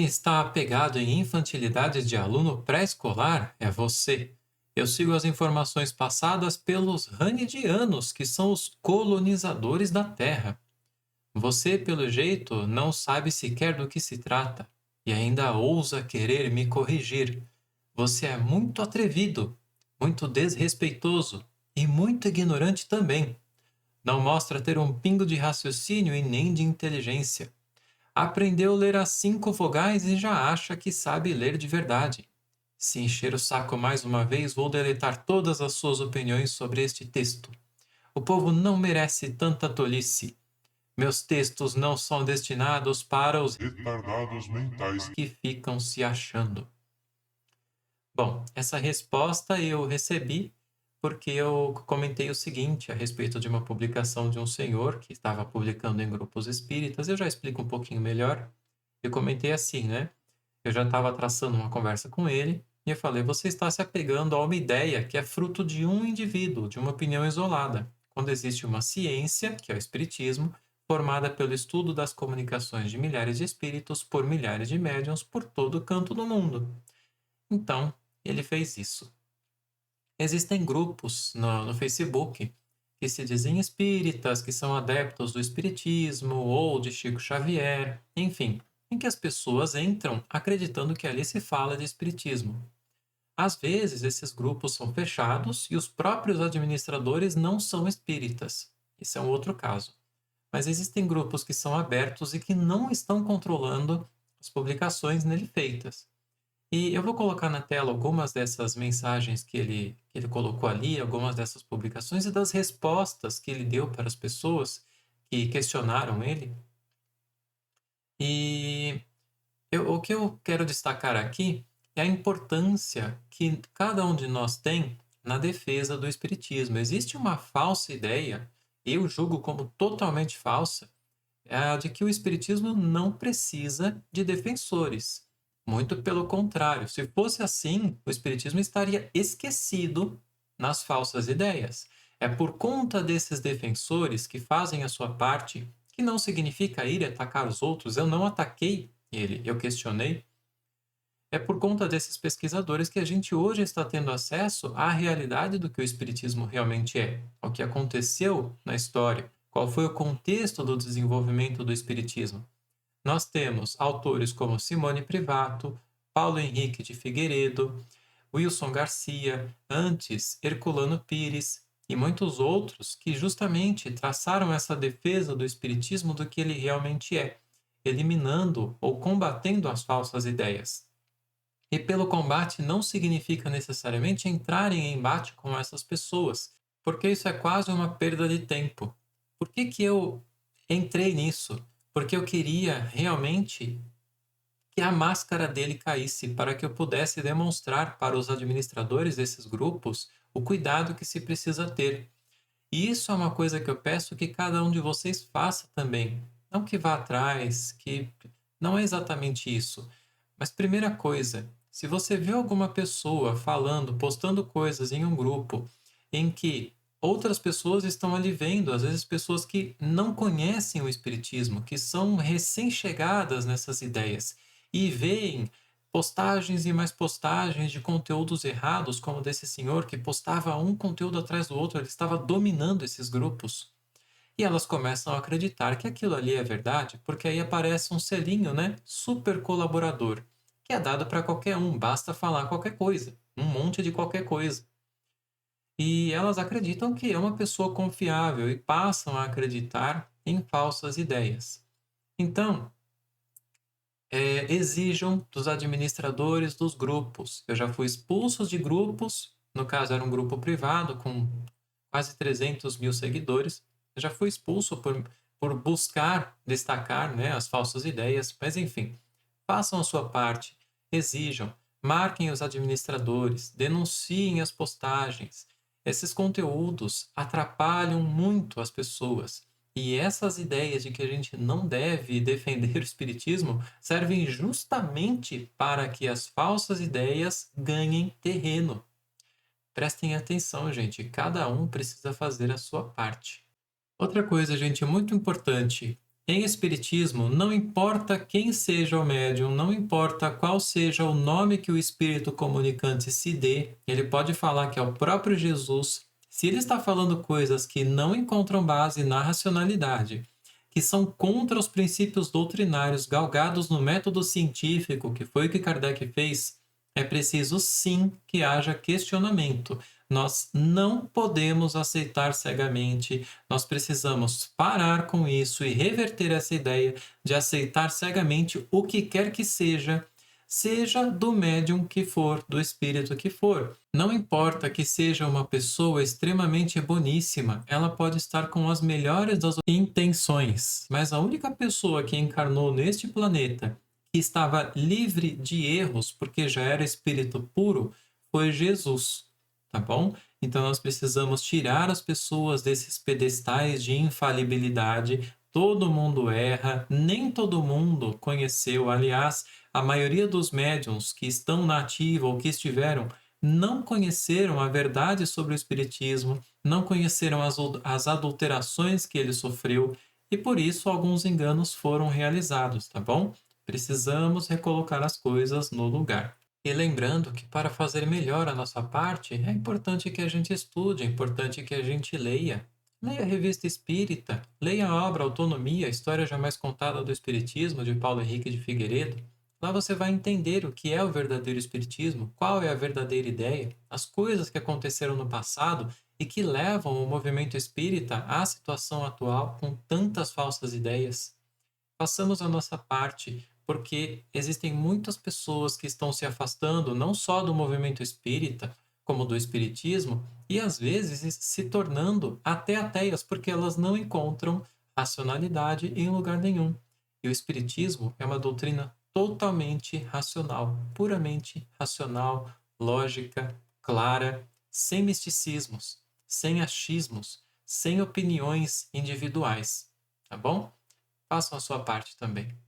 está apegado em infantilidades de aluno pré-escolar é você. Eu sigo as informações passadas pelos Hanidianos, que são os colonizadores da Terra. Você, pelo jeito, não sabe sequer do que se trata e ainda ousa querer me corrigir. Você é muito atrevido, muito desrespeitoso e muito ignorante também. Não mostra ter um pingo de raciocínio e nem de inteligência. Aprendeu a ler as 5 vogais e já acha que sabe ler de verdade. Se encher o saco mais uma vez, vou deletar todas as suas opiniões sobre este texto. O povo não merece tanta tolice. Meus textos não são destinados para os Retardados mentais. que ficam se achando. Bom, essa resposta eu recebi porque eu comentei o seguinte a respeito de uma publicação de um senhor que estava publicando em grupos espíritas. Eu já explico um pouquinho melhor. Eu comentei assim, né? Eu já estava traçando uma conversa com ele e eu falei: você está se apegando a uma ideia que é fruto de um indivíduo, de uma opinião isolada, quando existe uma ciência, que é o espiritismo, formada pelo estudo das comunicações de milhares de espíritos por milhares de médiuns por todo canto do mundo. Então, ele fez isso. Existem grupos no Facebook que se dizem espíritas, que são adeptos do espiritismo ou de Chico Xavier, enfim, em que as pessoas entram acreditando que ali se fala de espiritismo. Às vezes, esses grupos são fechados e os próprios administradores não são espíritas. Isso é um outro caso. Mas existem grupos que são abertos e que não estão controlando as publicações nele feitas. E eu vou colocar na tela algumas dessas mensagens que ele colocou ali, algumas dessas publicações e das respostas que ele deu para as pessoas que questionaram ele. E o que eu quero destacar aqui é a importância que cada um de nós tem na defesa do espiritismo. Existe uma falsa ideia, eu julgo como totalmente falsa, é a de que o espiritismo não precisa de defensores. Muito pelo contrário, se fosse assim, o espiritismo estaria esquecido nas falsas ideias. É por conta desses defensores que fazem a sua parte, que não significa ir atacar os outros. Eu não ataquei ele, eu questionei. É por conta desses pesquisadores que a gente hoje está tendo acesso à realidade do que o espiritismo realmente é, ao que aconteceu na história, qual foi o contexto do desenvolvimento do espiritismo. Nós temos autores como Simone Privato, Paulo Henrique de Figueiredo, Wilson Garcia, antes Herculano Pires e muitos outros que justamente traçaram essa defesa do espiritismo do que ele realmente é, eliminando ou combatendo as falsas ideias. E pelo combate não significa necessariamente entrar em embate com essas pessoas, porque isso é quase uma perda de tempo. Por que eu entrei nisso? Porque eu queria realmente que a máscara dele caísse para que eu pudesse demonstrar para os administradores desses grupos o cuidado que se precisa ter. E isso é uma coisa que eu peço que cada um de vocês faça também. Não que vá atrás, que não é exatamente isso. Mas primeira coisa, se você vê alguma pessoa falando, postando coisas em um grupo em que outras pessoas estão ali vendo, às vezes pessoas que não conhecem o espiritismo, que são recém-chegadas nessas ideias e veem postagens e mais postagens de conteúdos errados, como desse senhor que postava um conteúdo atrás do outro, ele estava dominando esses grupos. E elas começam a acreditar que aquilo ali é verdade, porque aí aparece um selinho, né? Super colaborador, que é dado para qualquer um, basta falar qualquer coisa, um monte de qualquer coisa. E elas acreditam que é uma pessoa confiável e passam a acreditar em falsas ideias. Então, exijam dos administradores dos grupos. Eu já fui expulso de grupos, no caso era um grupo privado com quase 300 mil seguidores. Eu já fui expulso por buscar destacar, né, as falsas ideias, mas enfim, façam a sua parte, exijam, marquem os administradores, denunciem as postagens. Esses conteúdos atrapalham muito as pessoas. E essas ideias de que a gente não deve defender o espiritismo servem justamente para que as falsas ideias ganhem terreno. Prestem atenção, gente, cada um precisa fazer a sua parte. Outra coisa, gente, muito importante. Em espiritismo, não importa quem seja o médium, não importa qual seja o nome que o espírito comunicante se dê, ele pode falar que é o próprio Jesus. Se ele está falando coisas que não encontram base na racionalidade, que são contra os princípios doutrinários galgados no método científico, que foi o que Kardec fez, é preciso sim que haja questionamento. Nós não podemos aceitar cegamente, nós precisamos parar com isso e reverter essa ideia de aceitar cegamente o que quer que seja, seja do médium que for, do espírito que for. Não importa que seja uma pessoa extremamente boníssima, ela pode estar com as melhores das intenções, mas a única pessoa que encarnou neste planeta que estava livre de erros, porque já era espírito puro, foi Jesus. Tá bom? Então nós precisamos tirar as pessoas desses pedestais de infalibilidade. Todo mundo erra, nem todo mundo conheceu. Aliás, a maioria dos médiums que estão na ativa ou que estiveram não conheceram a verdade sobre o Espiritismo, não conheceram as adulterações que ele sofreu e por isso alguns enganos foram realizados, tá bom? Precisamos recolocar as coisas no lugar. E lembrando que para fazer melhor a nossa parte, é importante que a gente estude, é importante que a gente leia. Leia a Revista Espírita, leia a obra Autonomia, História Jamais Contada do Espiritismo, de Paulo Henrique de Figueiredo. Lá você vai entender o que é o verdadeiro Espiritismo, qual é a verdadeira ideia, as coisas que aconteceram no passado e que levam o movimento espírita à situação atual com tantas falsas ideias. Façamos a nossa parte, porque existem muitas pessoas que estão se afastando não só do movimento espírita, como do espiritismo, e às vezes se tornando até ateias, porque elas não encontram racionalidade em lugar nenhum. E o espiritismo é uma doutrina totalmente racional, puramente racional, lógica, clara, sem misticismos, sem achismos, sem opiniões individuais. Tá bom? Façam a sua parte também.